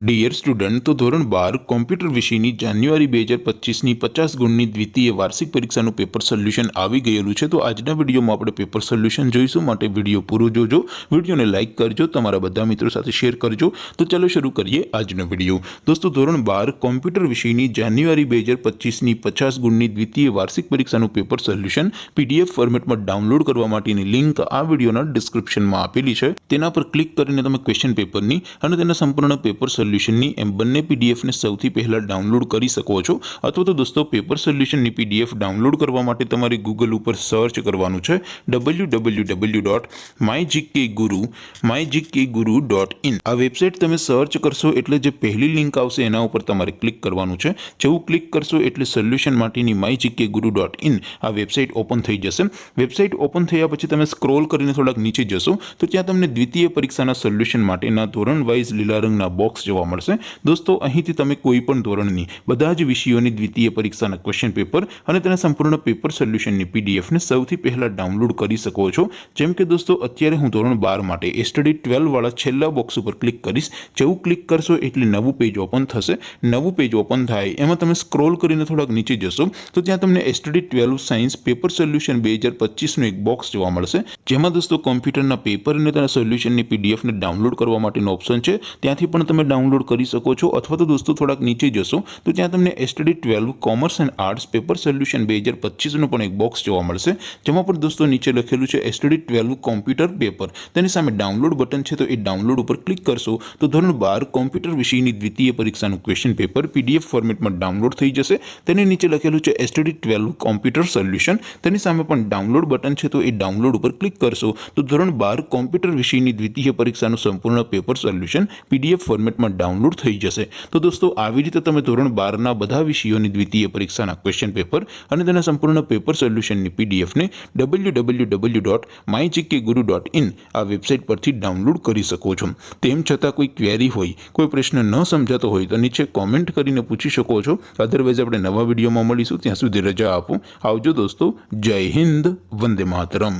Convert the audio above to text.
Dear student, તો ધોરણ 12 computer વિષયની જાન્યુઆરી 2025ની 50 ગુણની દ્વિતીય વાર્ષિક પરીક્ષાનું પેપર સોલ્યુશન આવી ગયેલું છે। તો આજના વિડીયોમાં આપણે પેપર સોલ્યુશન જોઈશું, માટે વિડીયો પૂરો જોજો, વિડીયોને લાઇક કરજો, તમારા બધા મિત્રો સાથે શેર કરજો। તો ચાલો શરૂ કરીએ આજનો વિડીયો। દોસ્તો, ધોરણ 12 કોમ્પ્યુટર વિષયની જાન્યુઆરી 2025ની 50 ગુણની દ્વિતીય વાર્ષિક પરીક્ષાનું પેપર સોલ્યુશન પીડીએફ ફોર્મેટમાં ડાઉનલોડ કરવા માટેની લિંક આ વિડીયોના ડિસ્ક્રિપ્શનમાં આપેલી છે। તેના પર ક્લિક કરીને તમે ક્વેશ્ચન પેપરની અને તેના સંપૂર્ણ પેપર સોલ્યુશનની એમ બંને પીડીએફને સૌથી પહેલા ડાઉનલોડ કરી શકો છો। અથવા તો દોસ્તો, પેપર સોલ્યુશનની પીડીએફ ડાઉનલોડ કરવા માટે તમારે ગૂગલ ઉપર સર્ચ કરવાનું છે www.mygkguru.in। આ વેબસાઇટ તમે સર્ચ કરશો એટલે જે પહેલી લિંક આવશે એના ઉપર તમારે ક્લિક કરવાનું છે। જેવું ક્લિક કરશો એટલે સોલ્યુશન માટેની mygkguru.in આ વેબસાઇટ ઓપન થઈ જશે। વેબસાઇટ ઓપન થયા પછી તમે સ્ક્રોલ કરીને થોડાક નીચે જશો તો ત્યાં તમને દ્વિતીય પરીક્ષાના સોલ્યુશન માટેના ધોરણ વાઇઝ લીલા રંગના બોક્સ જોવા મળશે। દોસ્તો, અહીંથી તમે કોઈ પણ ધોરણની બધા જ વિષયોની દ્વિતીય પરીક્ષાના ક્વેશ્ચન પેપર અને તેના સંપૂર્ણ પેપર સોલ્યુશનની પીડીએફને સૌથી પહેલા ડાઉનલોડ કરી શકો છો। જેમ કે દોસ્તો, અત્યારે હું ધોરણ 12 માટે સ્ટડી 12 વાળા છેલ્લા બોક્સ ઉપર ક્લિક કરીશ। જેવું ક્લિક કરશો એટલે નવું પેજ ઓપન થશે। નવું પેજ ઓપન થાય એમાં તમે સ્ક્રોલ કરીને થોડાક નીચે જશો તો ત્યાં તમને સ્ટડી 12 સાયન્સ પેપર સોલ્યુશન 2025નું એક બોક્સ જોવા મળશે, જેમાં દોસ્તો કોમ્પ્યુટરના પેપર અને તેના સોલ્યુશનની પીડીએફને ડાઉનલોડ કરવા માટેનો ઓપ્શન છે। ત્યાંથી પણ તમે ડાઉનલોડ કરી શકો છો। અથવા તો દોસ્તો, થોડાક નીચે જશો તો ત્યાં તમને study 12 commerce and arts paper solution 2025નું પણ એક બોક્સ જોવા મળશે, જેમાં પણ દોસ્તો નીચે લખેલું છે સ્ટડી 12 કોમ્પ્યુટર પેપર। તેની સામે ડાઉનલોડ બટન છે, તો એ ડાઉનલોડ ઉપર ક્લિક કરશો તો ધોરણ 12 કોમ્પ્યુટર વિષયની દ્વિતીય પરીક્ષાનું ક્વેશ્ચન પેપર પીડીએફ ફોર્મેટમાં ડાઉનલોડ થઈ જશે। તેની નીચે લખેલું છે સ્ટડી 12 કોમ્પ્યુટર સોલ્યુશન, તેની સામે પણ ડાઉનલોડ બટન છે, તો એ ડાઉનલોડ ઉપર ક્લિક કરશો તો ધોરણ 12 કોમ્પ્યુટર વિષયની દ્વિતીય પરીક્ષાનું સંપૂર્ણ પેપર સોલ્યુશન પીડીએફ ફોર્મેટમાં ડાઉનલોડ થઈ જશે। તો દોસ્તો, આવી રીતે તમે ધોરણ 12ના બધા વિષયોની દ્વિતીય પરીક્ષાના ક્વેશ્ચન પેપર અને તેના સંપૂર્ણ પેપર સોલ્યુશનની પીડીએફને www.mygkguru.in આ વેબસાઇટ પરથી ડાઉનલોડ કરી શકો છો। તેમ છતાં કોઈ ક્વેરી હોય, કોઈ પ્રશ્ન ન સમજાતો હોય તો નીચે કોમેન્ટ કરીને પૂછી શકો છો। અધરવાઇઝ આપણે નવા વિડીયોમાં મળીશું, ત્યાં સુધી રજા આપો। આવજો દોસ્તો, જય હિન્દ, વંદે માતરમ।